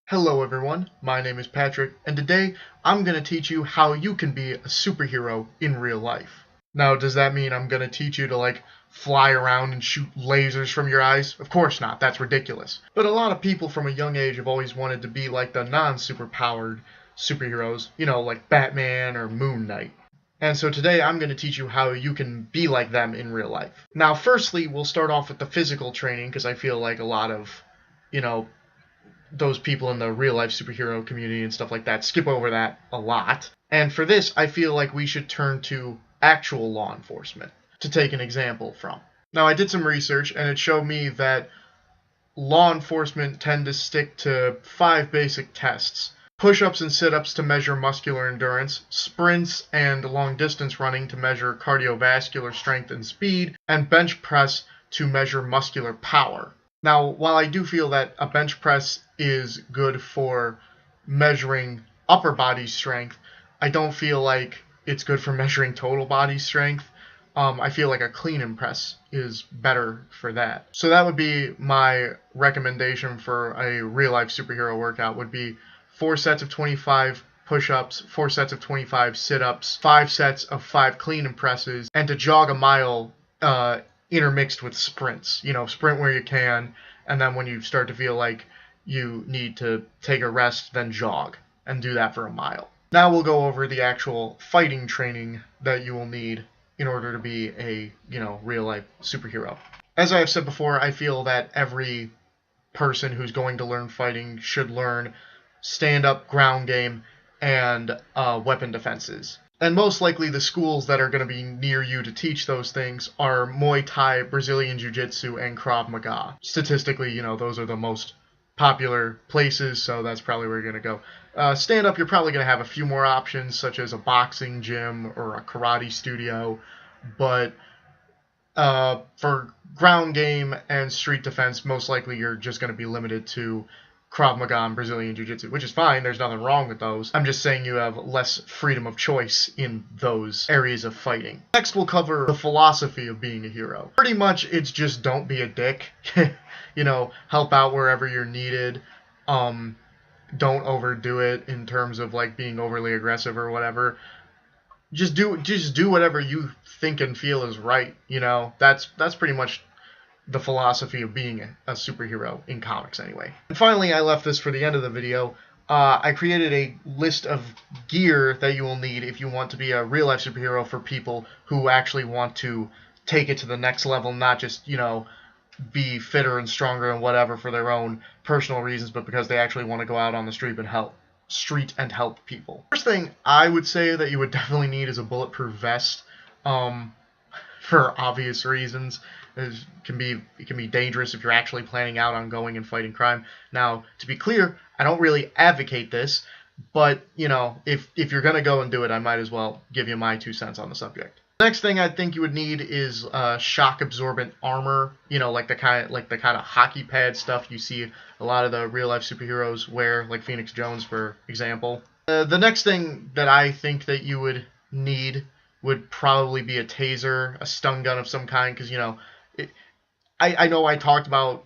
Hello everyone, my name is Patrick, and today I'm going to teach you how you can be a superhero in real life. Now, does that mean I'm going to teach you to fly around and shoot lasers from your eyes? Of course not, that's ridiculous. But a lot of people from a young age have always wanted to be like the non-superpowered superheroes, like Batman or Moon Knight. And so today I'm going to teach you how you can be like them in real life. Now, firstly, we'll start off with the physical training because I feel like a lot of, you know, those people in the real life superhero community and stuff like that skip over that a lot. And for this, I feel like we should turn to actual law enforcement to take an example from. Now, I did some research and it showed me that law enforcement tend to stick to 5 basic tests: push-ups and sit-ups to measure muscular endurance, sprints and long-distance running to measure cardiovascular strength and speed, and bench press to measure muscular power. Now, while I do feel that a bench press is good for measuring upper body strength, I don't feel like it's good for measuring total body strength. I feel like a clean and press is better for that. So that would be my recommendation for a real-life superhero workout would be 4 sets of 25 push-ups, 4 sets of 25 sit-ups, 5 sets of 5 clean and presses, and to jog a mile intermixed with sprints. Sprint where you can, and then when you start to feel like you need to take a rest, then jog, and do that for a mile. Now we'll go over the actual fighting training that you will need in order to be a, real-life superhero. As I have said before, I feel that every person who's going to learn fighting should learn stand-up, ground game, and weapon defenses. And most likely the schools that are going to be near you to teach those things are Muay Thai, Brazilian Jiu-Jitsu, and Krav Maga. Statistically, those are the most popular places, so that's probably where you're going to go. Stand-up, you're probably going to have a few more options, such as a boxing gym or a karate studio, but for ground game and street defense, most likely you're just going to be limited to Krav Maga and Brazilian Jiu-Jitsu, which is fine. There's nothing wrong with those. I'm just saying you have less freedom of choice in those areas of fighting. Next, we'll cover the philosophy of being a hero. Pretty much, it's just don't be a dick. Help out wherever you're needed. Don't overdo it in terms of being overly aggressive or whatever. Just do whatever you think and feel is right. That's pretty much the philosophy of being a superhero in comics anyway. And finally, I left this for the end of the video. I created a list of gear that you will need if you want to be a real-life superhero for people who actually want to take it to the next level, not just, be fitter and stronger and whatever for their own personal reasons, but because they actually want to go out on the street and help people. First thing I would say that you would definitely need is a bulletproof vest, for obvious reasons. It can be dangerous if you're actually planning out on going and fighting crime. Now, to be clear, I don't really advocate this, but if you're gonna go and do it, I might as well give you my 2 cents on the subject. Next thing I think you would need is shock absorbent armor. Like the kind of hockey pad stuff you see a lot of the real life superheroes wear, like Phoenix Jones, for example. The next thing that I think that you would need would probably be a taser, a stun gun of some kind, because I know I talked about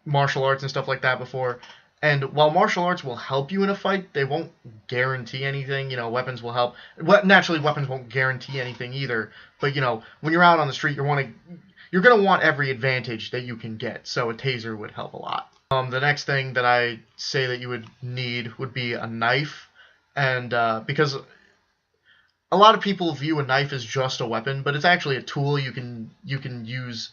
martial arts and stuff like that before, and while martial arts will help you in a fight, they won't guarantee anything. Weapons will help. Naturally, weapons won't guarantee anything either, but when you're out on the street, you're going to want every advantage that you can get, so a taser would help a lot. The next thing that I say that you would need would be a knife, and because a lot of people view a knife as just a weapon, but it's actually a tool you can use.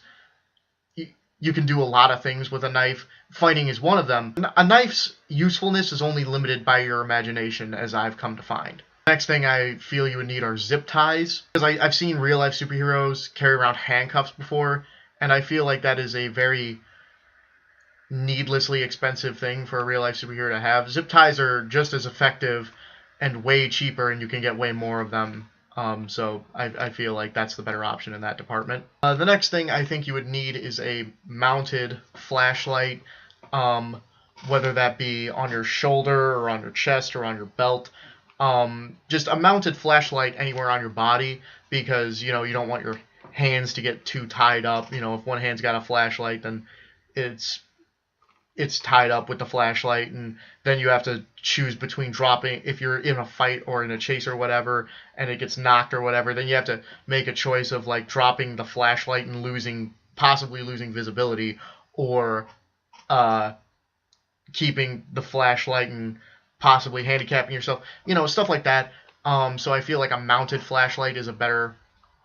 You can do a lot of things with a knife. Fighting is one of them. A knife's usefulness is only limited by your imagination, as I've come to find. Next thing I feel you would need are zip ties, because I've seen real-life superheroes carry around handcuffs before, and I feel like that is a very needlessly expensive thing for a real-life superhero to have. Zip ties are just as effective and way cheaper, and you can get way more of them. So I feel like that's the better option in that department. The next thing I think you would need is a mounted flashlight, whether that be on your shoulder or on your chest or on your belt. Just a mounted flashlight anywhere on your body, because you don't want your hands to get too tied up. If one hand's got a flashlight, then it's it's tied up with the flashlight, and then you have to choose between dropping, if you're in a fight or in a chase or whatever and it gets knocked or whatever, then you have to make a choice of like dropping the flashlight and possibly losing visibility, or keeping the flashlight and possibly handicapping yourself, stuff like that. So I feel like a mounted flashlight is a better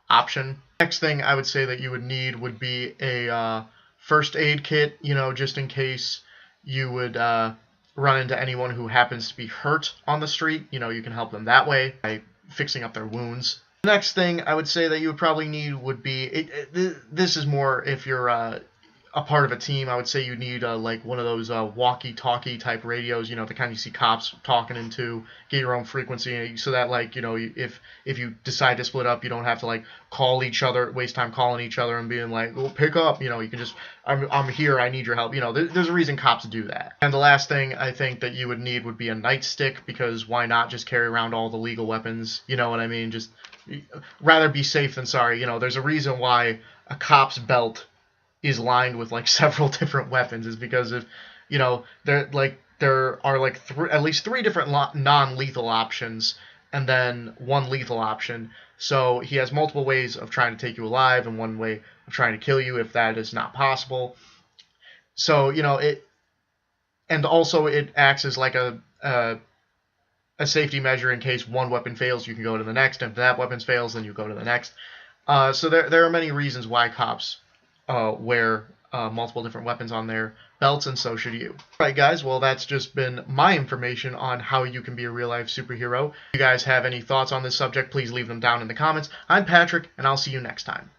option. Next thing I would say that you would need would be a first aid kit, just in case you would run into anyone who happens to be hurt on the street. You can help them that way by fixing up their wounds. The next thing I would say that you would probably need would be, this is more if you're a part of a team. I would say you need like one of those walkie-talkie type radios, the kind you see cops talking into. Get your own frequency so that like if you decide to split up, you don't have to like call each other, waste time calling each other and being like, well, pick up. You can just, I'm here, I need your help. There's a reason cops do that. And the last thing I think that you would need would be a nightstick, because why not just carry around all the legal weapons? You know what I mean? Just rather be safe than sorry. There's a reason why a cop's belt is lined with like several different weapons, is because if there are like at least three different non-lethal options and then one lethal option. So he has multiple ways of trying to take you alive and one way of trying to kill you if that is not possible. So it, and also it acts as like a safety measure in case one weapon fails. You can go to the next, and if that weapon fails, then you go to the next. So there are many reasons why cops wear multiple different weapons on their belts, and so should you. Alright guys, well that's just been my information on how you can be a real-life superhero. If you guys have any thoughts on this subject, please leave them down in the comments. I'm Patrick, and I'll see you next time.